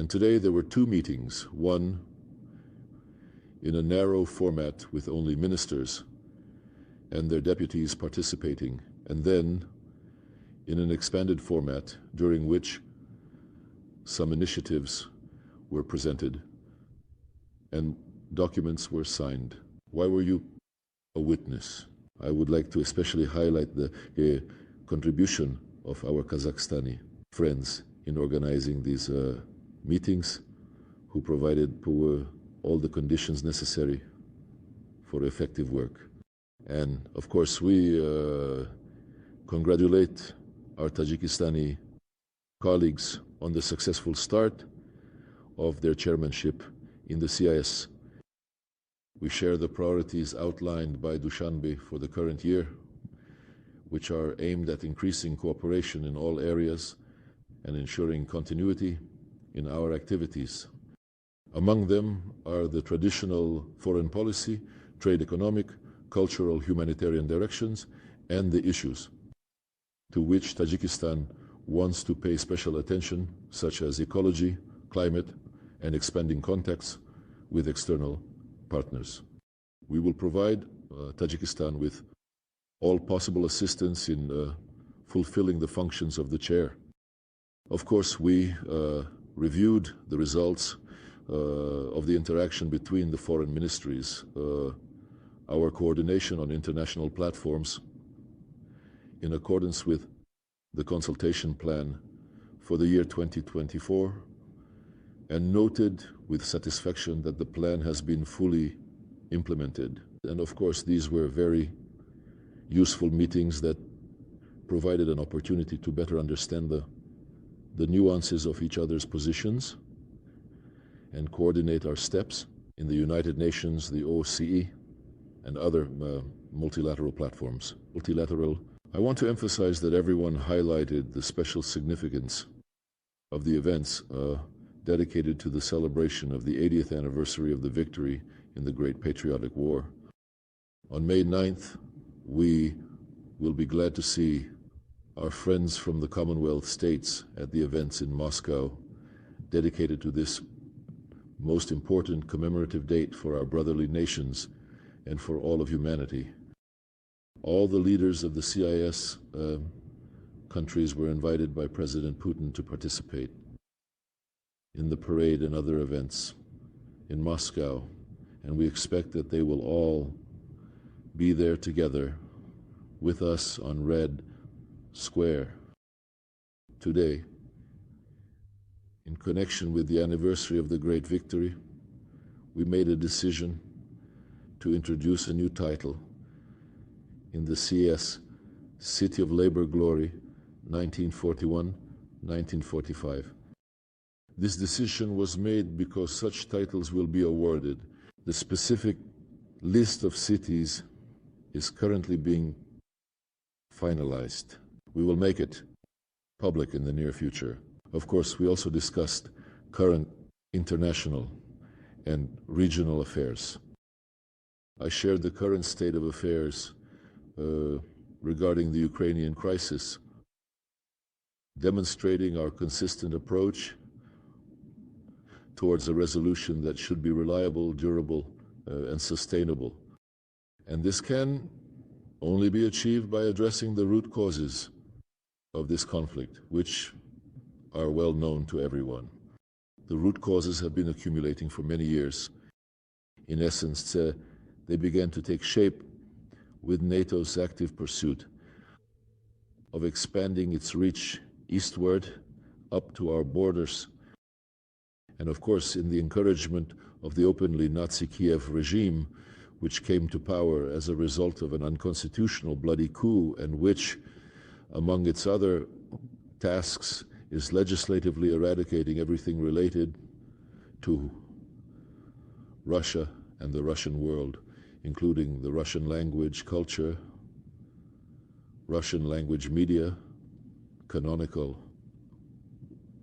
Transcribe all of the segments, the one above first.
And today there were two meetings, one in a narrow format with only ministers and their deputies participating, and then in an expanded format during which some initiatives were presented and documents were signed. Why were you a witness? I would like to especially highlight the contribution of our Kazakhstani friends in organizing these meetings, who provided all the conditions necessary for effective work. And of course, we congratulate our Tajikistani colleagues on the successful start of their chairmanship in the CIS. We share the priorities outlined by Dushanbe for the current year, which are aimed at increasing cooperation in all areas and ensuring continuity in our activities. Among them are the traditional foreign policy, trade, economic, cultural, humanitarian directions, and the issues to which Tajikistan wants to pay special attention, such as ecology, climate, and expanding contacts with external partners. We will provide Tajikistan with all possible assistance in fulfilling the functions of the chair. Of course, we reviewed the results of the interaction between the foreign ministries, our coordination on international platforms in accordance with the consultation plan for the year 2024, and noted with satisfaction that the plan has been fully implemented. And of course, these were very useful meetings that provided an opportunity to better understand the nuances of each other's positions and coordinate our steps in the United Nations, the OSCE, and other multilateral platforms. I want to emphasize that everyone highlighted the special significance of the events dedicated to the celebration of the 80th anniversary of the victory in the Great Patriotic War. On May 9th, we will be glad to see our friends from the Commonwealth states at the events in Moscow dedicated to this most important commemorative date for our brotherly nations and for all of humanity. All the leaders of the CIS countries were invited by President Putin to participate in the parade and other events in Moscow, and we expect that they will all be there together with us on Red Square today. In connection with the anniversary of the great victory, we made a decision to introduce a new title in the CS City of Labor Glory 1941-1945. This decision was made because such titles will be awarded. The specific list of cities is currently being finalized. We will make it public in the near future. Of course, we also discussed current international and regional affairs. I shared the current state of affairs regarding the Ukrainian crisis, demonstrating our consistent approach towards a resolution that should be reliable, durable, and sustainable. And this can only be achieved by addressing the root causes of this conflict, which are well known to everyone. The root causes have been accumulating for many years. In essence, they began to take shape with NATO's active pursuit of expanding its reach eastward up to our borders, and of course in the encouragement of the openly Nazi Kiev regime, which came to power as a result of an unconstitutional bloody coup, and which, among its other tasks, is legislatively eradicating everything related to Russia and the Russian world, including the Russian language, culture, Russian language media, canonical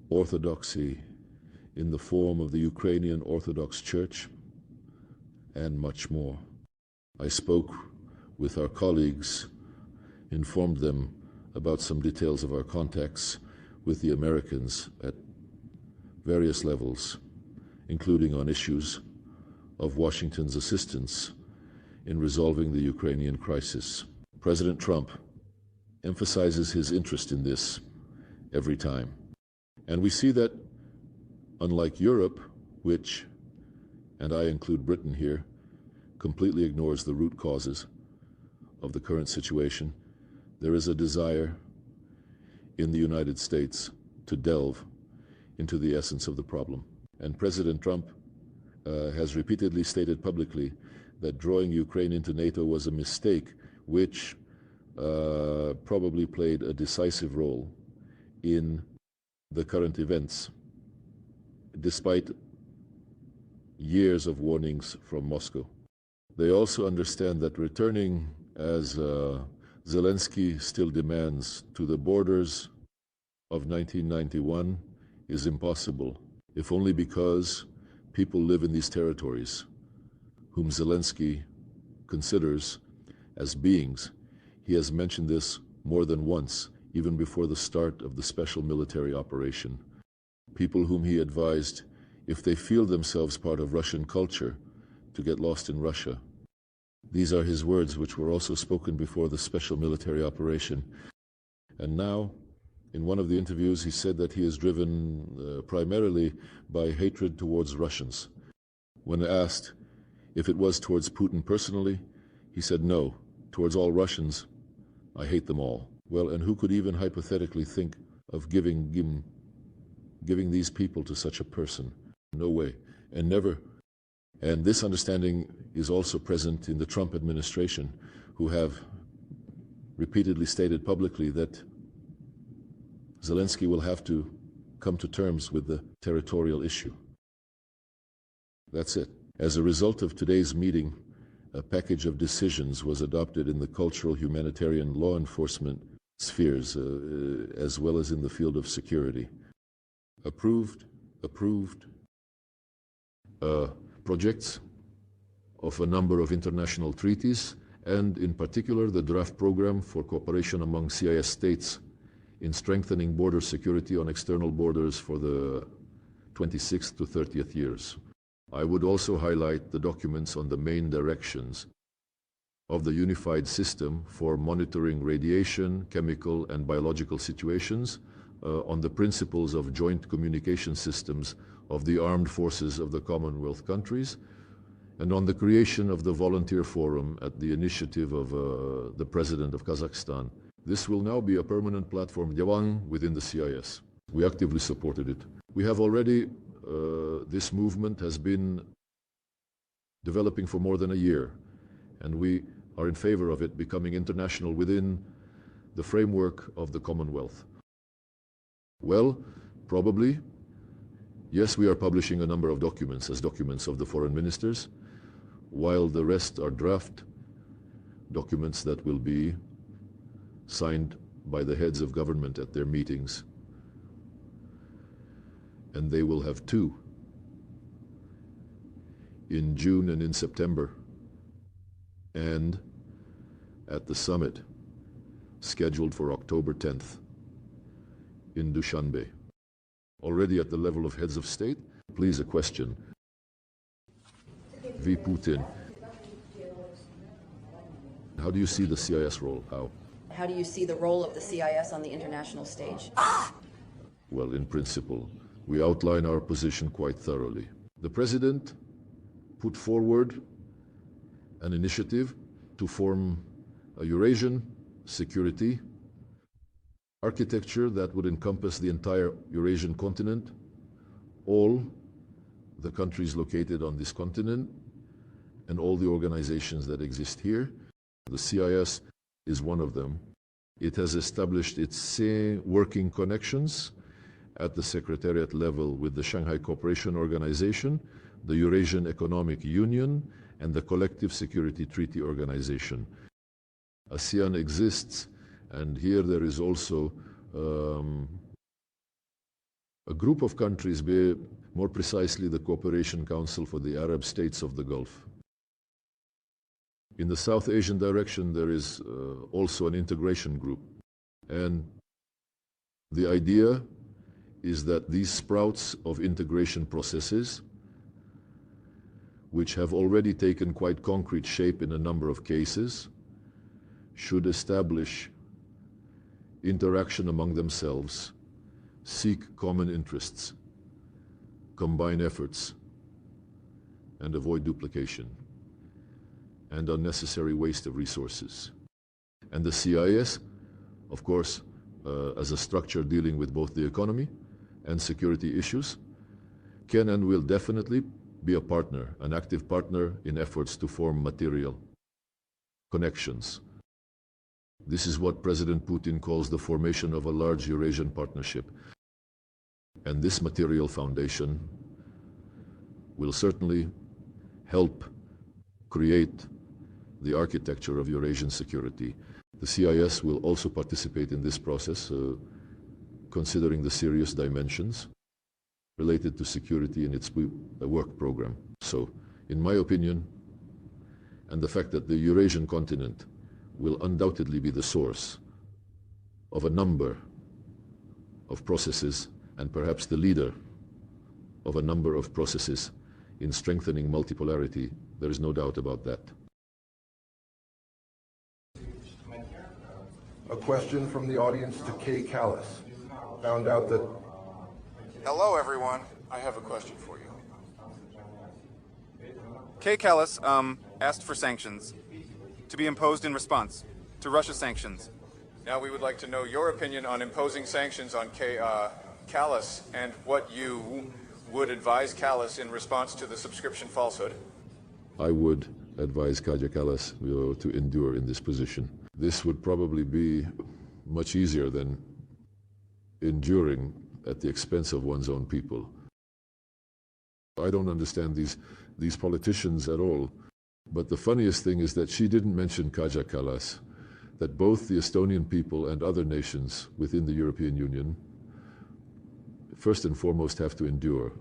orthodoxy in the form of the Ukrainian Orthodox Church, and much more. I spoke with our colleagues, informed them about some details of our contacts with the Americans at various levels, including on issues of Washington's assistance in resolving the Ukrainian crisis. President Trump emphasizes his interest in this every time. And we see that, unlike Europe, which, and I include Britain here, completely ignores the root causes of the current situation, there is a desire in the United States to delve into the essence of the problem. And President Trump has repeatedly stated publicly that drawing Ukraine into NATO was a mistake, which probably played a decisive role in the current events, despite years of warnings from Moscow. They also understand that returning, as Zelensky still demands, to the borders of 1991 is impossible, if only because people live in these territories, whom Zelensky considers as beings. He has mentioned this more than once, even before the start of the special military operation. People whom he advised, if they feel themselves part of Russian culture, to get lost in Russia. These are his words, which were also spoken before the special military operation. And now, in one of the interviews, he said that he is driven primarily by hatred towards Russians. When asked if it was towards Putin personally, he said, no, towards all Russians, I hate them all. Well, and who could even hypothetically think of giving these people to such a person? No way, and never. And this understanding is also present in the Trump administration, who have repeatedly stated publicly that Zelensky will have to come to terms with the territorial issue. That's it. As a result of today's meeting, a package of decisions was adopted in the cultural, humanitarian, law enforcement spheres, as well as in the field of security. Approved projects of a number of international treaties, and in particular the draft program for cooperation among CIS states in strengthening border security on external borders for the 26th to 30th years. I would also highlight the documents on the main directions of the unified system for monitoring radiation, chemical and biological situations, on the principles of joint communication systems of the armed forces of the Commonwealth countries, and on the creation of the volunteer forum at the initiative of the President of Kazakhstan. This will now be a permanent platform within the CIS. We actively supported it. We have already, this movement has been developing for more than a year, and we are in favor of it becoming international within the framework of the Commonwealth. Well, probably, yes, we are publishing a number of documents as documents of the foreign ministers, while the rest are draft documents that will be signed by the heads of government at their meetings. And they will have two in June and in September, and at the summit scheduled for October 10th in Dushanbe. Already at the level of heads of state, please, a question. V. Putin, how do you see the CIS role? How do you see the role of the CIS on the international stage? Well, in principle, we outline our position quite thoroughly. The President put forward an initiative to form a Eurasian security architecture that would encompass the entire Eurasian continent, all the countries located on this continent, and all the organizations that exist here. The CIS is one of them. It has established its working connections at the secretariat level with the Shanghai Cooperation Organization, the Eurasian Economic Union, and the Collective Security Treaty Organization. ASEAN exists, and here there is also a group of countries, more precisely the Cooperation Council for the Arab States of the Gulf. In the South Asian direction, there is also an integration group. And the idea is that these sprouts of integration processes, which have already taken quite concrete shape in a number of cases, should establish interaction among themselves, seek common interests, combine efforts, and avoid duplication and unnecessary waste of resources. And the CIS, of course, as a structure dealing with both the economy and security issues, can and will definitely be a partner, an active partner in efforts to form material connections. This is what President Putin calls the formation of a large Eurasian partnership. And this material foundation will certainly help create the architecture of Eurasian security. The CIS will also participate in this process, considering the serious dimensions related to security in its work program. So, in my opinion, and the fact that the Eurasian continent will undoubtedly be the source of a number of processes, and perhaps the leader of a number of processes in strengthening multipolarity, there is no doubt about that. A question from the audience to Kay Callis. Found out that... Hello, everyone. I have a question for you. Kay Callis asked for sanctions to be imposed in response to Russia's sanctions. Now we would like to know your opinion on imposing sanctions on Kay Callis and what you would advise Callis in response to the subscription falsehood. I would advise Kaja Kallas to endure in this position. This would probably be much easier than enduring at the expense of one's own people. I don't understand these politicians at all. But the funniest thing is that she didn't mention Kaja Kallas, that both the Estonian people and other nations within the European Union first and foremost have to endure.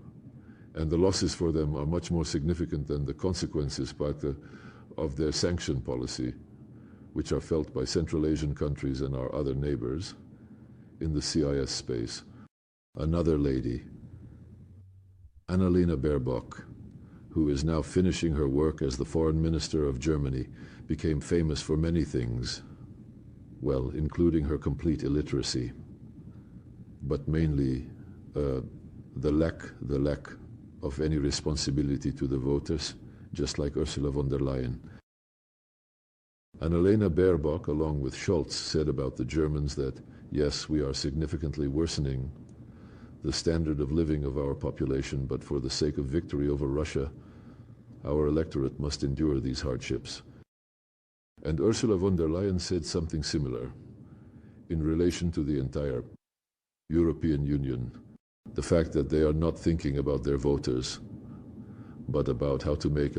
And the losses for them are much more significant than the consequences of their sanction policy, which are felt by Central Asian countries and our other neighbors in the CIS space. Another lady, Annalena Baerbock, who is now finishing her work as the foreign minister of Germany, became famous for many things, well, including her complete illiteracy, but mainly the lack of any responsibility to the voters, just like Ursula von der Leyen. Annalena Baerbock, along with Scholz, said about the Germans that, yes, we are significantly worsening the standard of living of our population, but for the sake of victory over Russia, our electorate must endure these hardships. And Ursula von der Leyen said something similar in relation to the entire European Union. The fact that they are not thinking about their voters, but about how to make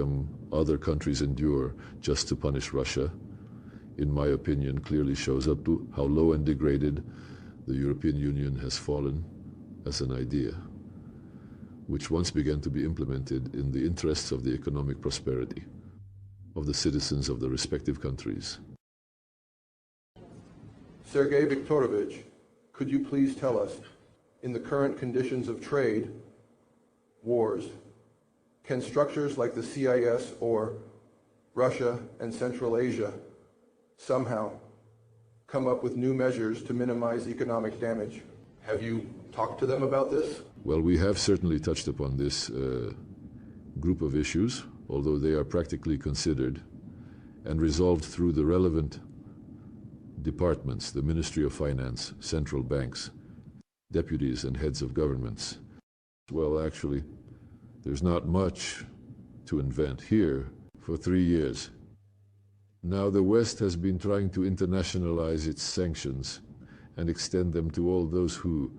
other countries endure just to punish Russia, in my opinion, clearly shows up to how low and degraded the European Union has fallen as an idea, which once began to be implemented in the interests of the economic prosperity of the citizens of the respective countries. Sergey Viktorovich, could you please tell us, in the current conditions of trade, wars, can structures like the CIS or Russia and Central Asia somehow come up with new measures to minimize economic damage? Have you talked to them about this? Well, we have certainly touched upon this group of issues, although they are practically considered and resolved through the relevant departments, the Ministry of Finance, central banks, deputies and heads of governments. Well, actually, there's not much to invent here for 3 years. Now the West has been trying to internationalize its sanctions and extend them to all those who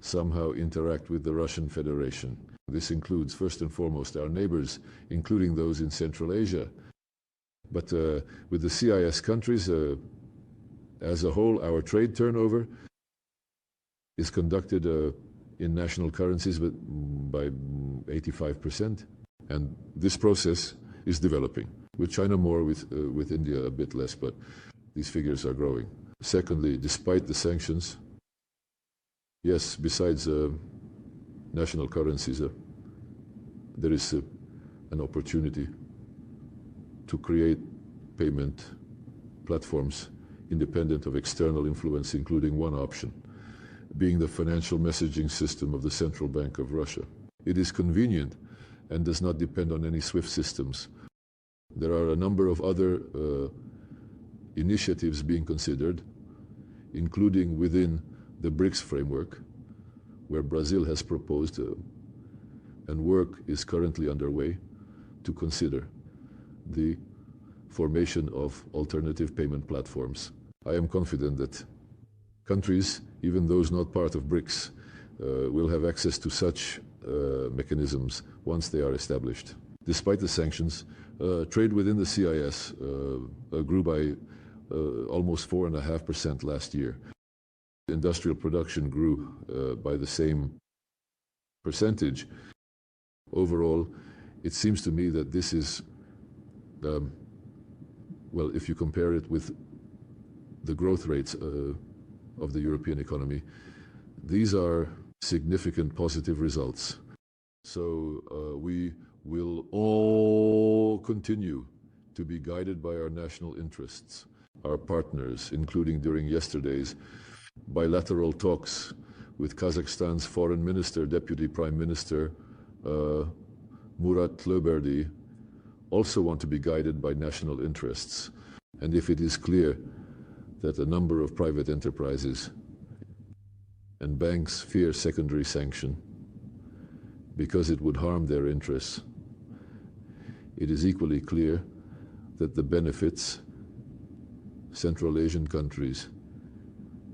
somehow interact with the Russian Federation. This includes, first and foremost, our neighbors, including those in Central Asia. But with the CIS countries, as a whole, our trade turnover is conducted in national currencies by 85%. And this process is developing. With China more, with India a bit less, but these figures are growing. Secondly, despite the sanctions, Yes, besides national currencies, there is an opportunity to create payment platforms independent of external influence, including one option, being the financial messaging system of the Central Bank of Russia. It is convenient and does not depend on any SWIFT systems. There are a number of other initiatives being considered, including within the BRICS framework, where Brazil has proposed and work is currently underway to consider the formation of alternative payment platforms. I am confident that countries, even those not part of BRICS, will have access to such mechanisms once they are established. Despite the sanctions, trade within the CIS grew by almost 4.5% last year. Industrial production grew by the same percentage. Overall, it seems to me that this is, well, if you compare it with the growth rates of the European economy, these are significant positive results. So we will all continue to be guided by our national interests, our partners, including during yesterday's bilateral talks with Kazakhstan's foreign minister, deputy prime minister Murat Tloberdi, also want to be guided by national interests. And if it is clear that a number of private enterprises and banks fear secondary sanction because it would harm their interests, it is equally clear that the benefits Central Asian countries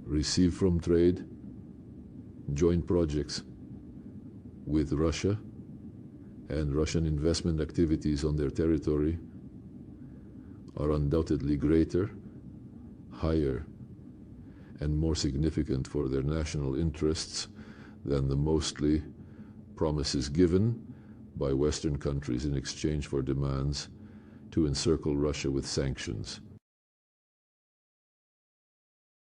receive from trade, joint projects with Russia, and Russian investment activities on their territory are undoubtedly greater, higher, and more significant for their national interests than the mostly promises given by Western countries in exchange for demands to encircle Russia with sanctions.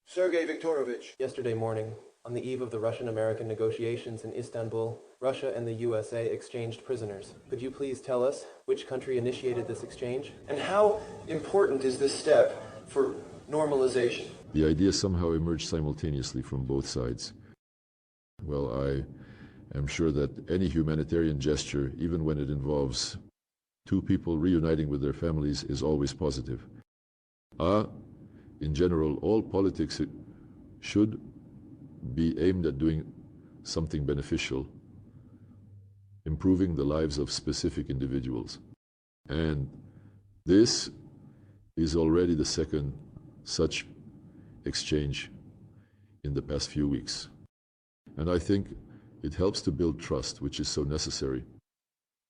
Sergey Viktorovich. Yesterday morning, on the eve of the Russian-American negotiations in Istanbul, Russia and the USA exchanged prisoners. Could you please tell us which country initiated this exchange? And how important is this step for normalization? The idea somehow emerged simultaneously from both sides. Well, I am sure that any humanitarian gesture, even when it involves two people reuniting with their families, is always positive. In general, all politics should be aimed at doing something beneficial, improving the lives of specific individuals. And this is already the second such exchange in the past few weeks. And I think it helps to build trust, which is so necessary.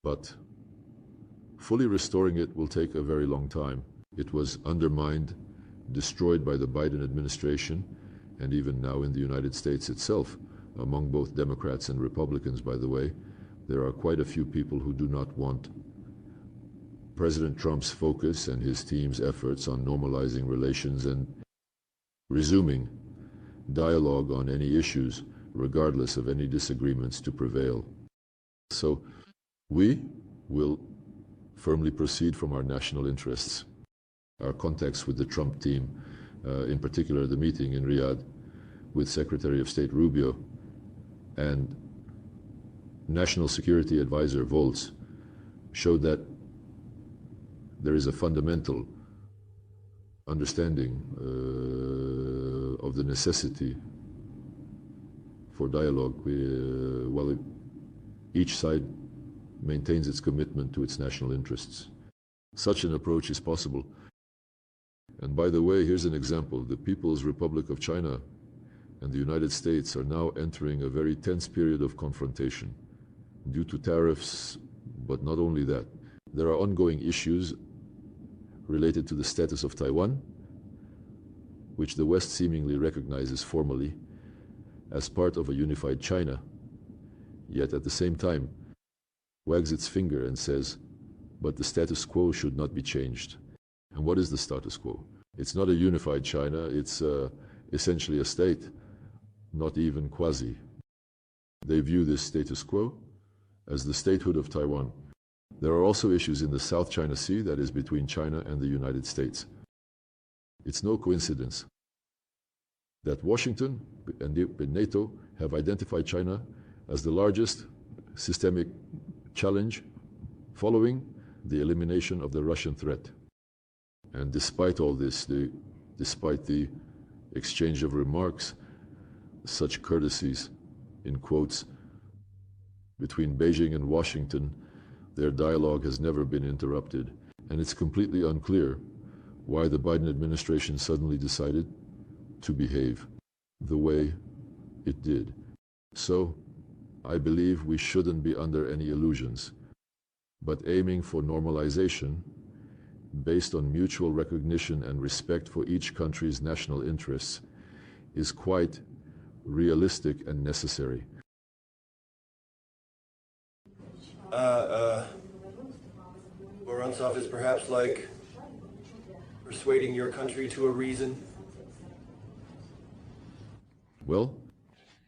But fully restoring it will take a very long time. It was undermined, destroyed by the Biden administration, and even now in the United States itself, among both Democrats and Republicans, by the way, there are quite a few people who do not want President Trump's focus and his team's efforts on normalizing relations and resuming dialogue on any issues, regardless of any disagreements, to prevail. So we will firmly proceed from our national interests. Our contacts with the Trump team, in particular the meeting in Riyadh with Secretary of State Rubio and National Security Advisor Volz, showed that there is a fundamental understanding of the necessity for dialogue while each side maintains its commitment to its national interests. Such an approach is possible. And by the way, here's an example. The People's Republic of China and the United States are now entering a very tense period of confrontation due to tariffs, but not only that. There are ongoing issues related to the status of Taiwan, which the West seemingly recognizes formally as part of a unified China, yet at the same time wags its finger and says, but the status quo should not be changed. And what is the status quo? It's not a unified China, it's essentially a state not even quasi. They view this status quo as the statehood of Taiwan. There are also issues in the South China Sea, that is between China and the United States. It's no coincidence that Washington and NATO have identified China as the largest systemic challenge following the elimination of the Russian threat. And despite all this, despite the exchange of remarks, such courtesies, in quotes, between Beijing and Washington, their dialogue has never been interrupted. And it's completely unclear why the Biden administration suddenly decided to behave the way it did. So, I believe we shouldn't be under any illusions, but aiming for normalization based on mutual recognition and respect for each country's national interests is quite realistic and necessary. Vorontsov is perhaps like persuading your country to a reason? Well,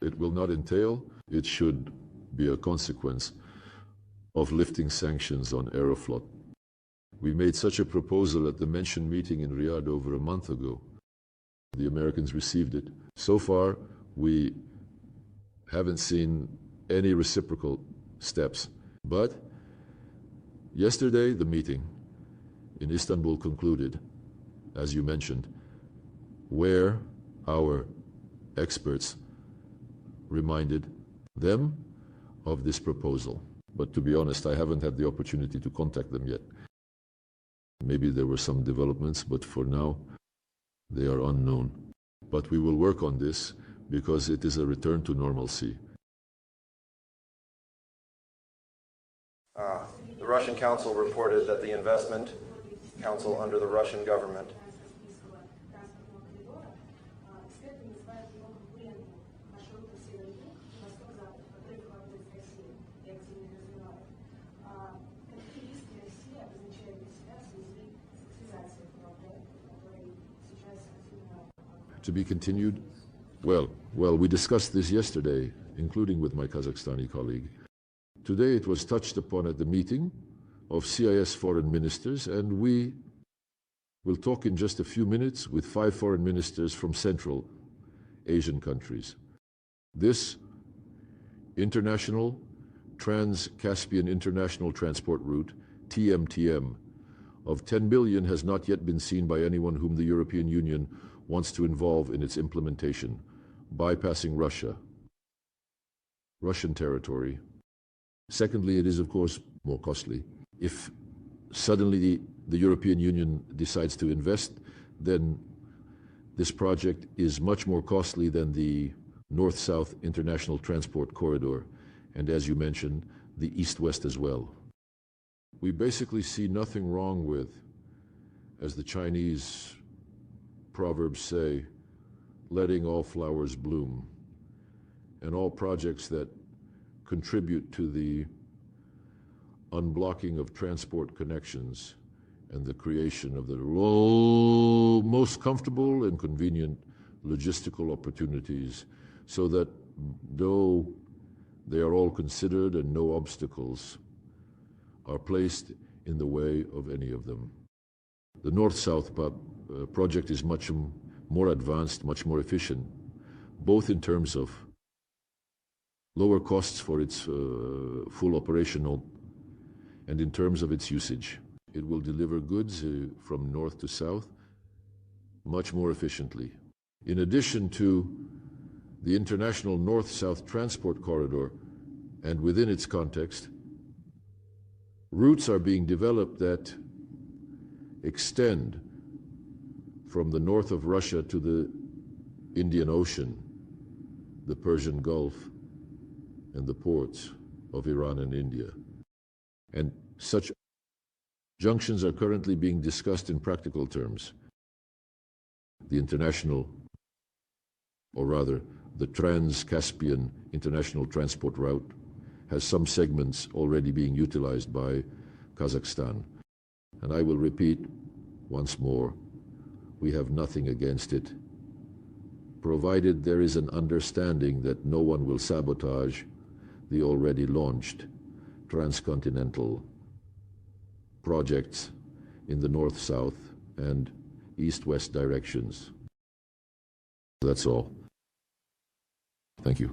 it will not entail, it should be a consequence of lifting sanctions on Aeroflot. We made such a proposal at the mentioned meeting in Riyadh over a month ago. The Americans received it. So far, we haven't seen any reciprocal steps. But yesterday, the meeting in Istanbul concluded, as you mentioned, where our experts reminded them of this proposal. But to be honest, I haven't had the opportunity to contact them yet. Maybe there were some developments, but for now, they are unknown. But we will work on this because it is a return to normalcy. The Russian Council reported that the investment council under the Russian government To be continued? Well, we discussed this yesterday, including with my Kazakhstani colleague. Today it was touched upon at the meeting of CIS foreign ministers, and we will talk in just a few minutes with 5 foreign ministers from Central Asian countries. This international Trans-Caspian International Transport Route, TMTM, of 10 billion has not yet been seen by anyone whom the European Union wants to involve in its implementation, bypassing Russian territory. Secondly, it is of course more costly. If suddenly the European Union decides to invest, then this project is much more costly than the North-South International Transport Corridor, and as you mentioned, the East-West as well. We basically see nothing wrong with, as the Chinese proverbs say, letting all flowers bloom, and all projects that contribute to the unblocking of transport connections and the creation of the most comfortable and convenient logistical opportunities, so that though they are all considered and no obstacles are placed in the way of any of them. The North-South project is much more advanced, much more efficient, both in terms of lower costs for its full operational and in terms of its usage. It will deliver goods from north to south much more efficiently. In addition to the international North-South Transport Corridor, and within its context, routes are being developed that extend from the north of Russia to the Indian Ocean, the Persian Gulf, and the ports of Iran and India. And such junctions are currently being discussed in practical terms. The international, or rather, the Trans-Caspian International Transport Route has some segments already being utilized by Kazakhstan. And I will repeat once more, we have nothing against it. provided there is an understanding that no one will sabotage the already launched transcontinental projects in the north-south and east-west directions. That's all. Thank you.